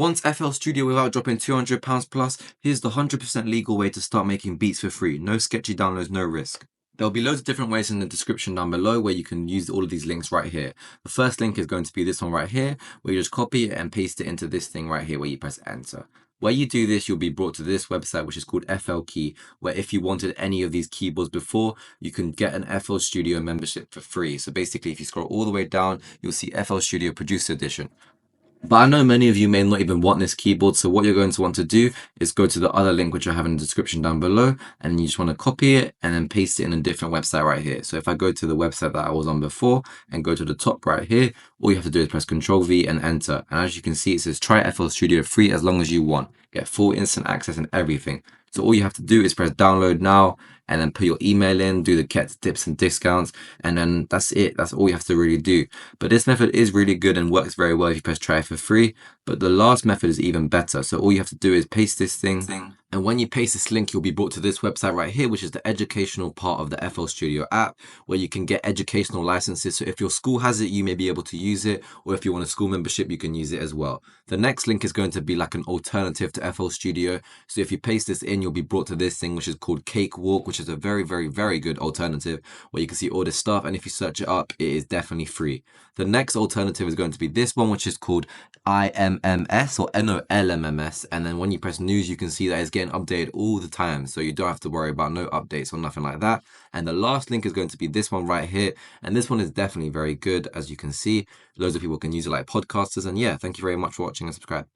Want FL Studio without dropping £200 plus? Here's the 100% legal way to start making beats for free. No sketchy downloads, no risk. There'll be loads of different ways in the description down below where you can use all of these links right here. The first link is going to be this one right here, where you just copy it and paste it into this thing right here where you press enter. Where you do this, you'll be brought to this website, which is called FLKey, where if you wanted any of these keyboards before, you can get an FL Studio membership for free. So basically, if you scroll all the way down, you'll see FL Studio Producer Edition. But I know many of you may not even want this keyboard, so what you're going to want to do is go to the other link which I have in the description down below, and you just want to copy it and then paste it in a different website right here. So if I go to the website that I was on before and go to the top right here, all you have to do is press Ctrl V and enter. And as you can see, it says try FL Studio free as long as you want. Get full instant access and everything. So all you have to do is press download now and then put your email in, do the get tips and discounts, and then that's it. That's all you have to really do. But this method is really good and works very well if you press try for free. But the last method is even better. So all you have to do is paste this thing. And when you paste this link, you'll be brought to this website right here, which is the educational part of the FL Studio app, where you can get educational licenses. So if your school has it, you may be able to use it. Or if you want a school membership, you can use it as well. The next link is going to be like an alternative to FL Studio. So if you paste this in, you'll be brought to this thing, which is called Cakewalk, which is a very, very, very good alternative where you can see all this stuff. And if you search it up, it is definitely free. The next alternative is going to be this one, which is called LMMS. And then when you press news, you can see that it's getting updated all the time. So you don't have to worry about no updates or nothing like that. And the last link is going to be this one right here. And this one is definitely very good. As you can see, loads of people can use it like podcasters. And yeah, thank you very much for watching and subscribe.